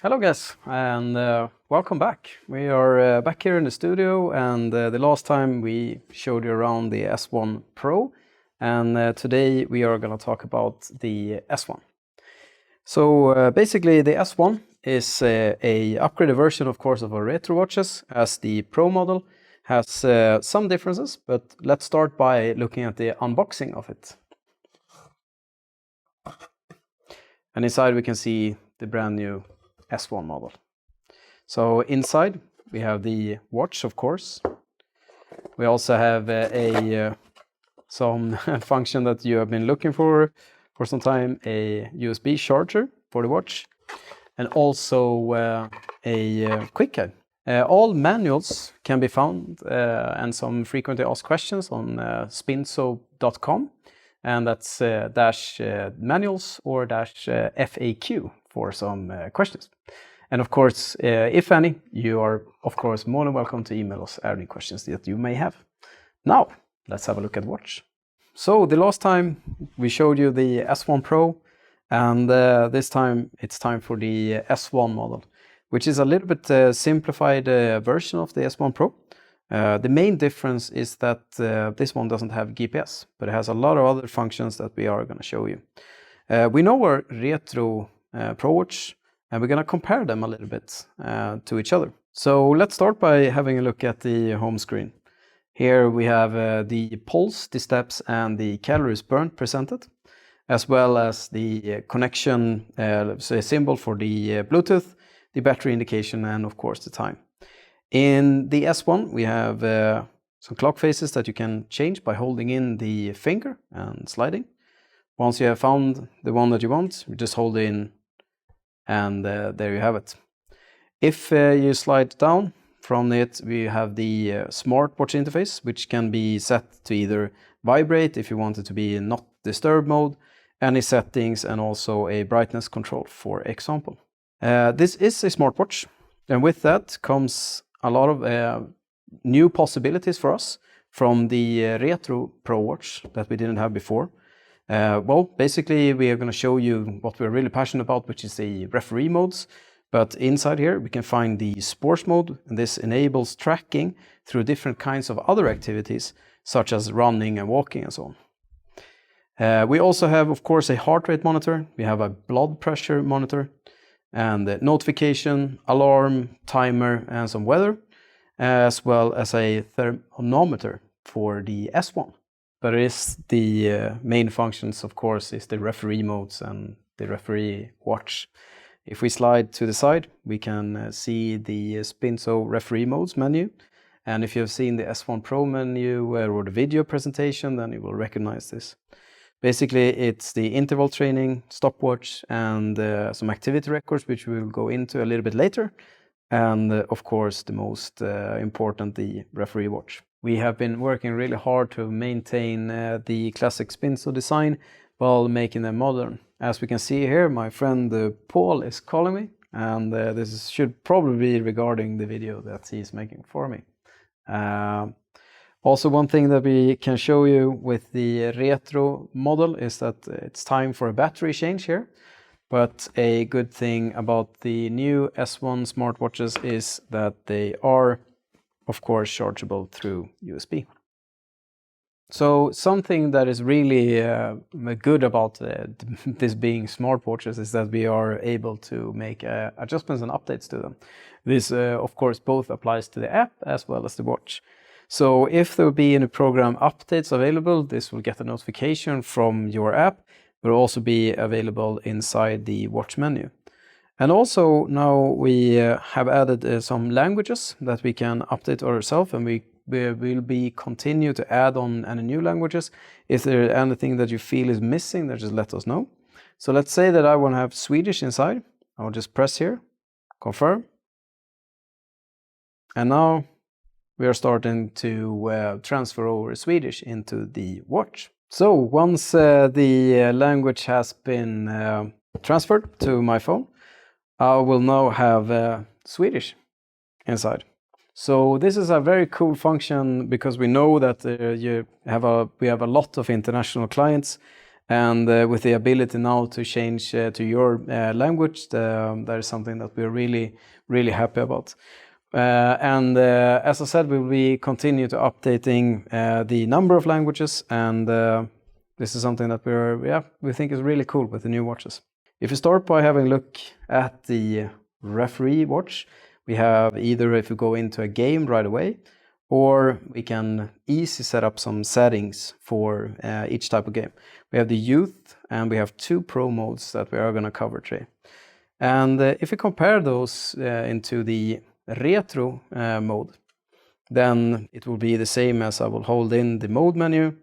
Hello guys, and welcome back. We are back here in the studio, and the last time we showed you around the S1 Pro, and today we are going to talk about the S1. So basically the S1 is a upgraded version, of course, of our retro watches, as the Pro model has some differences, but let's start by looking at the unboxing of it. And inside we can see the brand new S1 model. So inside we have the watch, of course. We also have some function that you have been looking for some time, a USB charger for the watch, and also a quick guide. All manuals can be found and some frequently asked questions on spintso.com, and that's dash manuals or dash FAQ for some questions. And of course, if any, you are of course more than welcome to email us any questions that you may have. Now, let's have a look at the watch. So the last time we showed you the S1 Pro, and this time it's time for the S1 model, which is a little bit simplified version of the S1 Pro. The main difference is that this one doesn't have GPS, but it has a lot of other functions that we are going to show you. We know our retro Pro watch, and we're going to compare them a little bit to each other. So let's start by having a look at the home screen. Here we have the pulse, the steps, and the calories burned presented, as well as the connection symbol for the Bluetooth, the battery indication, and of course the time. In the S1 we have some clock faces that you can change by holding in the finger and sliding. Once you have found the one that you want, you just hold in, and there you have it. If you slide down from it, we have the smartwatch interface, which can be set to either vibrate if you want it to be in not disturb mode, any settings, and also a brightness control, for example. This is a smartwatch, and with that comes a lot of new possibilities for us from the retro Pro watch that we didn't have before. Well, basically we are going to show you what we're really passionate about, which is the referee modes. But inside here we can find the sports mode, and this enables tracking through different kinds of other activities, such as running and walking and so on. We also have, of course, a heart rate monitor. We have a blood pressure monitor, and notification, alarm, timer, and some weather, as well as a thermometer for the S1. But it is the main functions, of course, is the referee modes and the referee watch. If we slide to the side, we can see the Spintso referee modes menu. And if you've seen the S1 Pro menu or the video presentation, then you will recognize this. Basically, it's the interval training, stopwatch, and some activity records, which we will go into a little bit later. And of course, the most important, the referee watch. We have been working really hard to maintain the classic Spintso design while making them modern. As we can see here, my friend Paul is calling me, and this should probably be regarding the video that he's making for me. Also, one thing that we can show you with the retro model is that it's time for a battery change here. But a good thing about the new S1 smartwatches is that they are, of course, chargeable through USB. So something that is really good about this being smartwatches is that we are able to make adjustments and updates to them. This, of course, both applies to the app as well as the watch. So if there will be any program updates available, this will get a notification from your app, but will also be available inside the watch menu. And also now we have added some languages that we can update ourselves, and we will be continue to add on any new languages. If there is anything that you feel is missing, then just let us know. So let's say that I want to have Swedish inside. I'll just press here, confirm. And now we are starting to transfer over Swedish into the watch. So once the language has been transferred to my phone, I will now have Swedish inside. So this is a very cool function because we know that we have a lot of international clients, And with the ability now to change to your language, that is something that we're really happy about. As I said, we will continue to updating the number of languages, and this is something that we think is really cool with the new watches. If you start by having a look at the referee watch, we have either if you go into a game right away, or we can easily set up some settings for each type of game. We have the youth, and we have 2 pro modes that we are going to cover today. And if we compare those into the retro mode, then it will be the same as I will hold in the mode menu,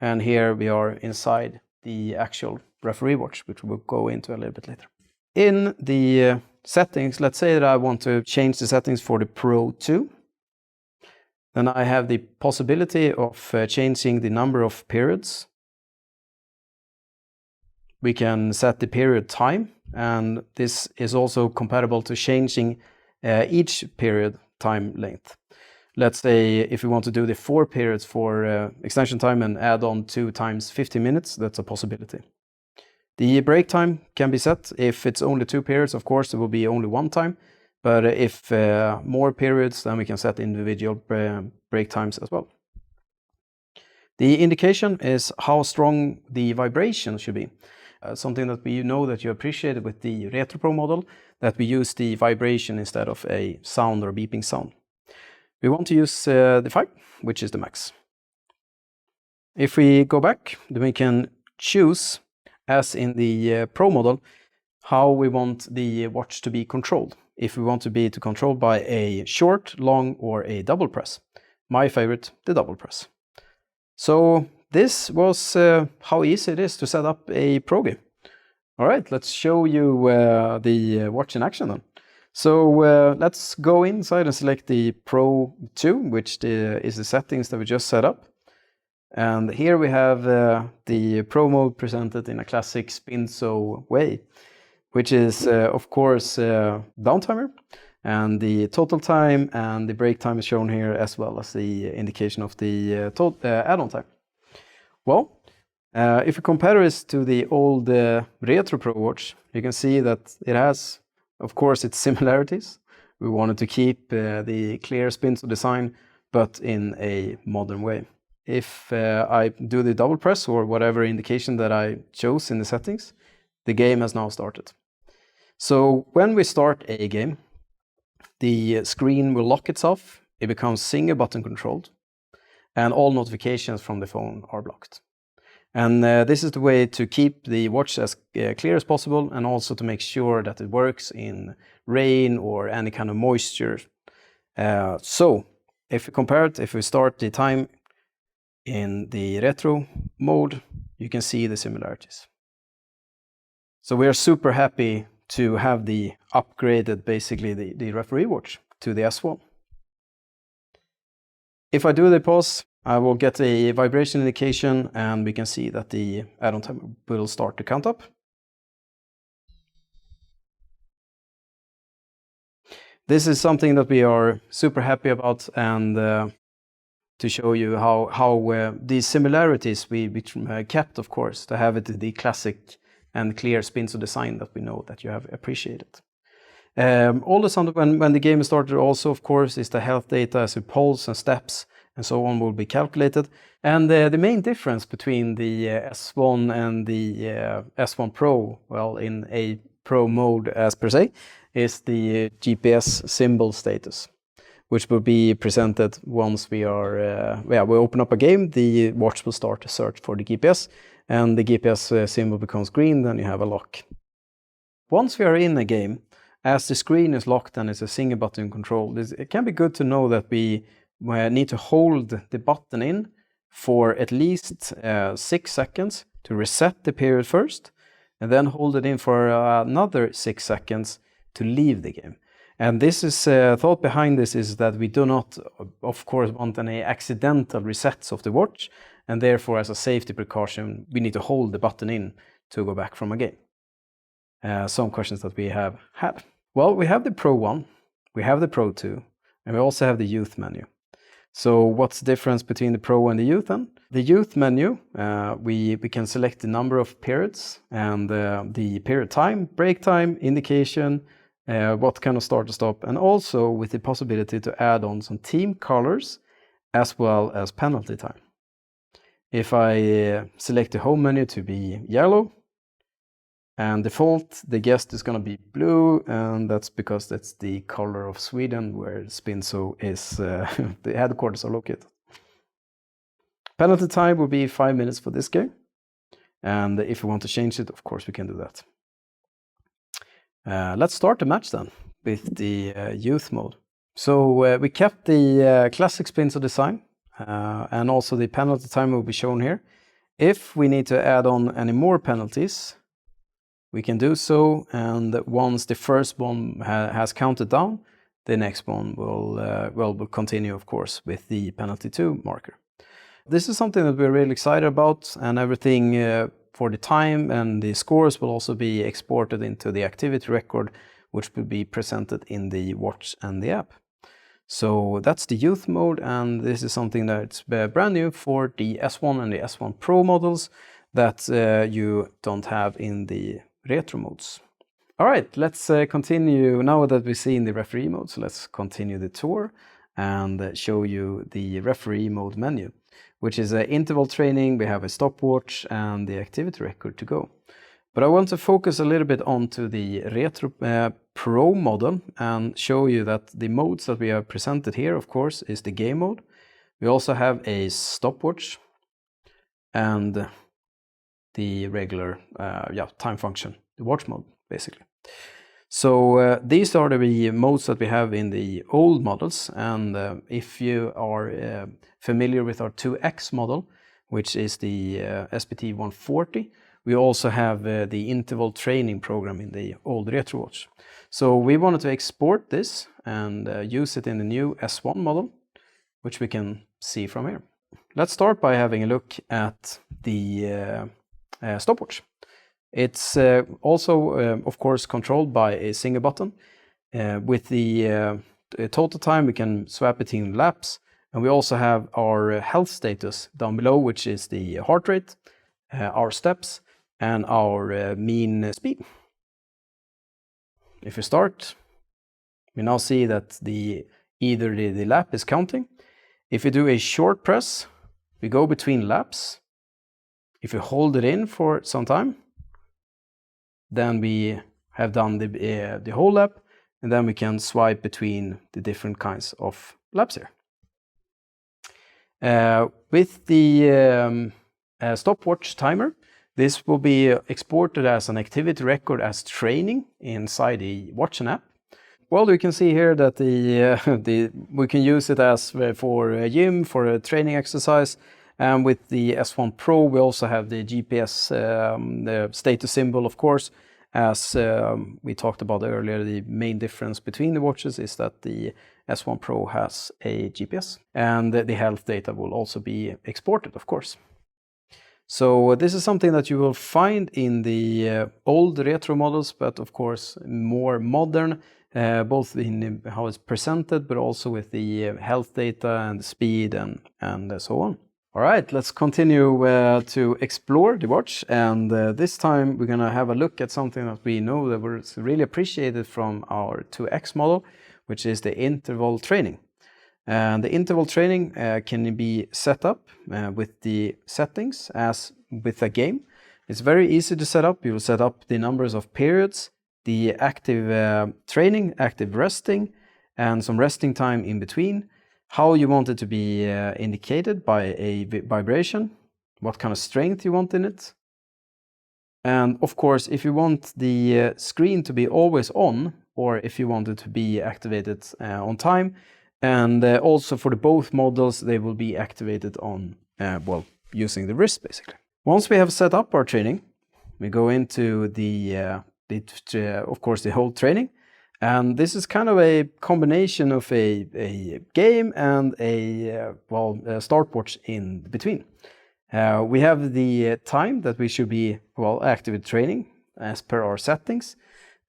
and here we are inside the actual referee watch, which we'll go into a little bit later. In the settings, let's say that I want to change the settings for the Pro 2. Then I have the possibility of changing the number of periods. We can set the period time, and this is also compatible to changing each period time length. Let's say if we want to do the 4 periods for extension time and add on 2 times 50 minutes, that's a possibility. The break time can be set. If it's only 2 periods, of course, it will be only 1 time. But if more periods, then we can set individual break times as well. The indication is how strong the vibration should be. Something that we know that you appreciated with the Retro Pro model, that we use the vibration instead of a sound or beeping sound. We want to use the 5, which is the max. If we go back, then we can choose, as in the Pro model, how we want the watch to be controlled. If we want to be controlled by a short, long, or a double press. My favorite, the double press. So this was how easy it is to set up a Pro game. All right, let's show you the watch in action then. So let's go inside and select the Pro 2, which is the settings that we just set up. And here we have the Pro mode presented in a classic Spintso way, which is, of course, downtimer. And the total time and the break time is shown here, as well as the indication of the add-on time. Well, if you compare this to the old Retro Pro watch, you can see that it has, of course, its similarities. We wanted to keep the clear Spintso design, but in a modern way. If I do the double press or whatever indication that I chose in the settings, the game has now started. So when we start a game, the screen will lock itself, it becomes single button controlled, and all notifications from the phone are blocked. And this is the way to keep the watch as clear as possible, and also to make sure that it works in rain or any kind of moisture. So if we compare it, if we start the time in the retro mode, you can see the similarities. So we are super happy to have the upgraded, basically the referee watch to the S1. If I do the pause, I will get a vibration indication, and we can see that the add-on timer will start to count up. This is something that we are super happy about, and to show you how these similarities we kept, of course, to have it the classic and clear Spintso design that we know that you have appreciated. All the sound when the game is started also, of course, is the health data, as pulse and steps and so on will be calculated. And the main difference between the S1 and the S1 Pro, well, in a Pro mode as per se, is the GPS symbol status, which will be presented once we are, we open up a game. The watch will start to search for the GPS, and the GPS symbol becomes green, then you have a lock. Once we are in a game, as the screen is locked and it's a single button control, it can be good to know that we need to hold the button in for at least 6 seconds to reset the period first, and then hold it in for another 6 seconds to leave the game. And this is thought behind this is that we do not, of course, want any accidental resets of the watch, and therefore, as a safety precaution, we need to hold the button in to go back from a game. Some questions that we have had. Well, we have the Pro 1, we have the Pro 2, and we also have the Youth menu. So what's the difference between the Pro and the Youth then? The Youth menu, we can select the number of periods and the period time, break time, indication, what kind of start to stop, and also with the possibility to add on some team colors as well as penalty time. If I select the home menu to be yellow, and default, the guest is going to be blue, and that's because that's the color of Sweden where Spintso is, the headquarters are located. Penalty time will be 5 minutes for this game. And if we want to change it, of course we can do that. Let's start the match then with the youth mode. So we kept the classic Spintso design, and also the penalty time will be shown here. If we need to add on any more penalties, we can do so, and once the first one has counted down, the next one will continue, of course, with the penalty 2 marker. This is something that we're really excited about, and everything for the time and the scores will also be exported into the activity record, which will be presented in the watch and the app. So that's the youth mode, and this is something that's brand new for the S1 and the S1 Pro models that you don't have in the retro modes. All right, let's continue now that we've seen the referee mode. So let's continue the tour and show you the referee mode menu, which is an interval training. We have a stopwatch and the activity record to go. But I want to focus a little bit onto the retro Pro model and show you that the modes that we have presented here, of course, is the game mode. We also have a stopwatch and the regular time function, the watch mode, basically. So these are the modes that we have in the old models, and if you are familiar with our 2X model, which is the SPT 140, we also have the interval training program in the old retro watch. So we wanted to export this and use it in the new S1 model, which we can see from here. Let's start by having a look at the stopwatch. It's also, of course, controlled by a single button. With the total time, we can swap between laps, and we also have our health status down below, which is the heart rate, our steps, and our mean speed. If we start, we now see that either the lap is counting. If we do a short press, we go between laps. If we hold it in for some time, then we have done the whole lap, and then we can swipe between the different kinds of laps here. With the stopwatch timer, this will be exported as an activity record as training inside the watch and app. Well, you can see here that we can use it as for a gym, for a training exercise. And with the S1 Pro, we also have the GPS the status symbol, of course. As we talked about earlier, the main difference between the watches is that the S1 Pro has a GPS, and the health data will also be exported, of course. So this is something that you will find in the old retro models, but of course more modern, both in how it's presented, but also with the health data and the speed and so on. All right, let's continue to explore the watch, and this time we're gonna have a look at something that we know that was really appreciated from our 2X model, which is the interval training. And the interval training can be set up with the settings as with a game. It's very easy to set up. You will set up the numbers of periods, the active training, active resting, and some resting time in between. How you want it to be indicated by a vibration, what kind of strength you want in it. And of course, if you want the screen to be always on, or if you want it to be activated on time, and also for the both models, they will be activated on, using the wrist, basically. Once we have set up our training, we go into of course, the whole training. And this is kind of a combination of a game and a stopwatch in between. We have the time that we should be active training as per our settings,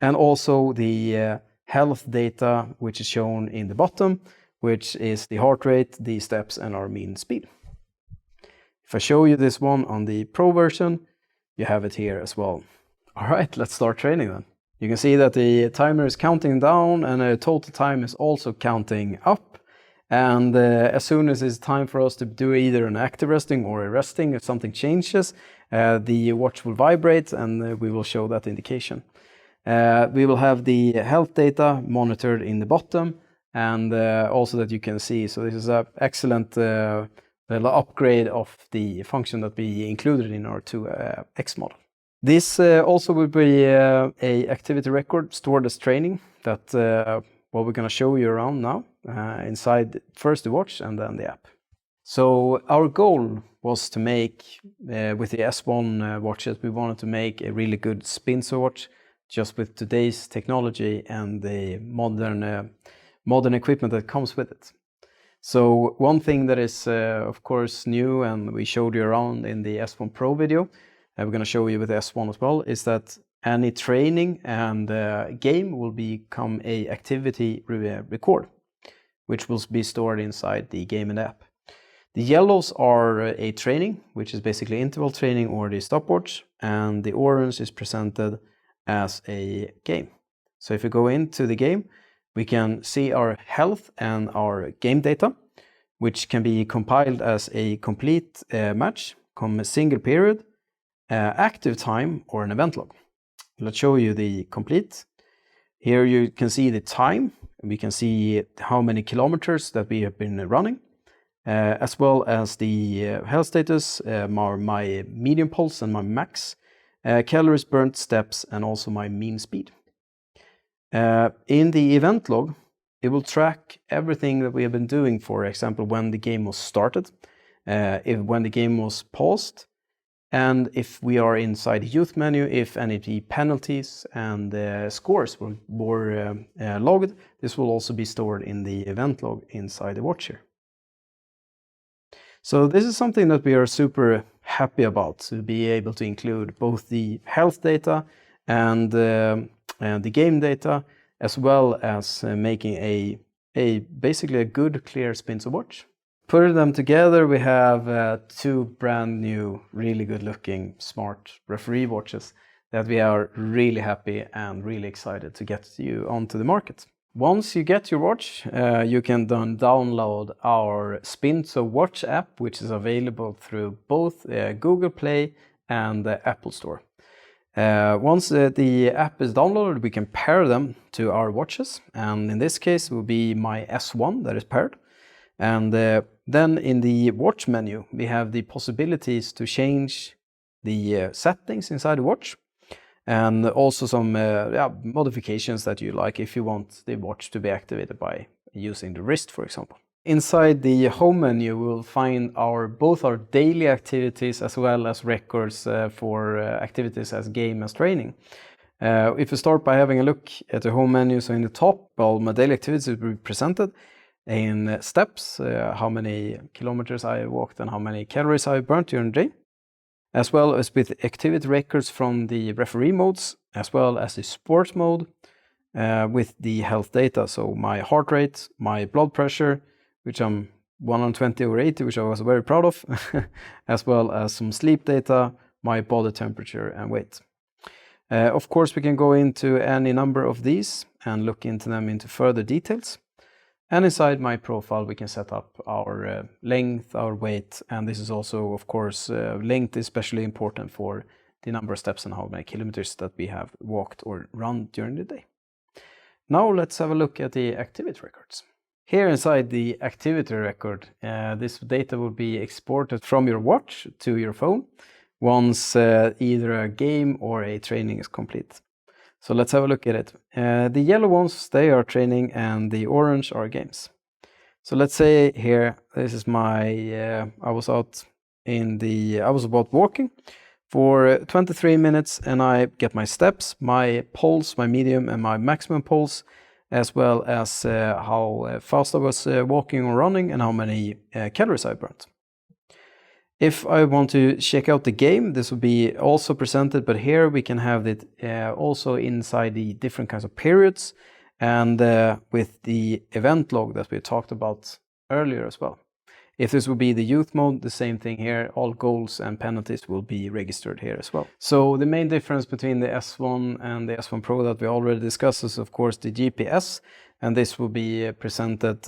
and also the health data, which is shown in the bottom, which is the heart rate, the steps, and our mean speed. If I show you this one on the Pro version, you have it here as well. All right, let's start training then. You can see that the timer is counting down and the total time is also counting up. And as soon as it's time for us to do either an active resting or a resting, if something changes, the watch will vibrate and we will show that indication. We will have the health data monitored in the bottom, and also that you can see. So this is an excellent upgrade of the function that we included in our 2X model. This also will be a activity record stored as training that what we're going to show you around now inside first the watch and then the app. So our goal was to make with the S1 watches, we wanted to make a really good Spintso watch just with today's technology and the modern equipment that comes with it. So one thing that is of course new, and we showed you around in the S1 Pro video, we're going to show you with the S1 as well, is that any training and game will become a activity record, which will be stored inside the game and app. The yellows are a training, which is basically interval training or the stopwatch, and the orange is presented as a game. So if we go into the game, we can see our health and our game data, which can be compiled as a complete match, a single period, active time, or an event log. Let's show you the complete. Here you can see the time. We can see how many kilometers that we have been running, as well as the health status, my medium pulse and my max, calories burnt, steps, and also my mean speed. In the event log, it will track everything that we have been doing, for example, when the game was started, when the game was paused, and if we are inside the youth menu, if any of the penalties and scores were logged, this will also be stored in the event log inside the watch here. So this is something that we are super happy about, to be able to include both the health data and the game data, as well as making basically a good, clear Spintso watch. Putting them together, we have two brand new, really good looking, smart referee watches that we are really happy and really excited to get you onto the market. Once you get your watch, you can then download our Spintso watch app, which is available through both Google Play and the Apple Store. Once the app is downloaded, we can pair them to our watches, and in this case it will be my S1 that is paired. And then in the watch menu, we have the possibilities to change the settings inside the watch, and also some modifications that you like if you want the watch to be activated by using the wrist, for example. Inside the home menu, we'll find both our daily activities as well as records for activities as game as training. If we start by having a look at the home menu, so in the top, well, my daily activities will be presented in steps, how many kilometers I walked and how many calories I burnt during the day, as well as with activity records from the referee modes, as well as the sports mode with the health data. So my heart rate, my blood pressure, which I'm 120/80, which I was very proud of, as well as some sleep data, my body temperature and weight. Of course, we can go into any number of these and look into them into further details. And inside my profile, we can set up our length, our weight, and this is also, of course, length is especially important for the number of steps and how many kilometers that we have walked or run during the day. Now let's have a look at the activity records. Here inside the activity record, this data will be exported from your watch to your phone once either a game or a training is complete. So let's have a look at it. The yellow ones, they are training, and the orange are games. So let's say here, this is my, I was about walking for 23 minutes, and I get my steps, my pulse, my medium and my maximum pulse, as well as how fast I was walking or running and how many calories I burnt. If I want to check out the game, this will be also presented, but here we can have it also inside the different kinds of periods and with the event log that we talked about earlier as well. If this will be the youth mode, the same thing here, all goals and penalties will be registered here as well. So the main difference between the S1 and the S1 Pro that we already discussed is of course the GPS, and this will be presented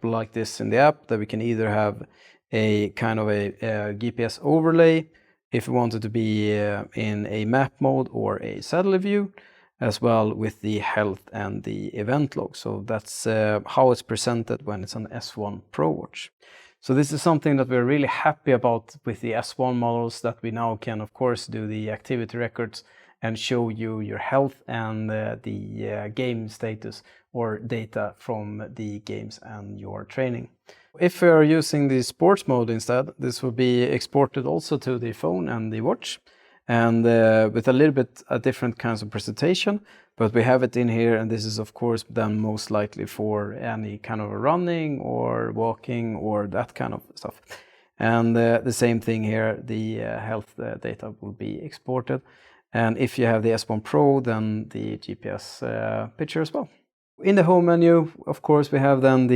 like this in the app, that we can either have a kind of a GPS overlay if we want it to be in a map mode or a satellite view, as well with the health and the event log. So that's how it's presented when it's an S1 Pro watch. So this is something that we're really happy about with the S1 models, that we now can of course do the activity records and show you your health and the game status or data from the games and your training. If we are using the sports mode instead, this will be exported also to the phone and the watch, and with a little bit different kinds of presentation, but we have it in here, and this is of course then most likely for any kind of running or walking or that kind of stuff. And the same thing here, the health data will be exported, and if you have the S1 Pro, then the GPS picture as well. In the home menu, of course, we have then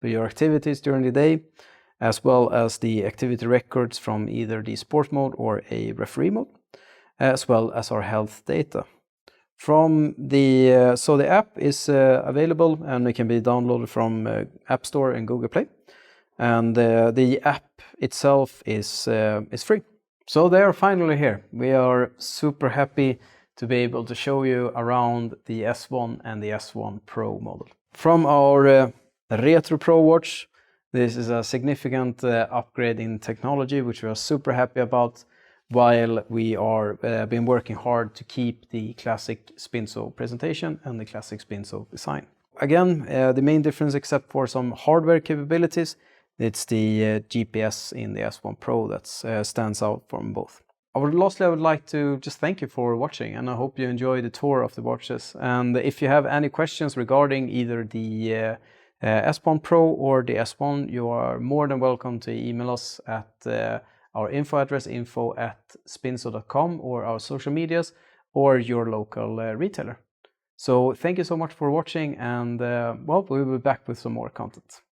your activities during the day, as well as the activity records from either the sport mode or a referee mode, as well as our health data. From the so the app is available, and it can be downloaded from App Store and Google Play, and the app itself is free. So they are finally here. We are super happy to be able to show you around the S1 and the S1 Pro model. From our Retro Pro watch, this is a significant upgrade in technology, which we are super happy about, while we are been working hard to keep the classic Spintso presentation and the classic Spintso design. Again, the main difference, except for some hardware capabilities, it's the GPS in the S1 Pro that stands out from both. Lastly, I would like to just thank you for watching, and I hope you enjoyed the tour of the watches. And if you have any questions regarding either the S1 Pro or the S1, you are more than welcome to email us at our info address, info@spintso.com, or our social medias, or your local retailer. So thank you so much for watching, and well, we'll be back with some more content.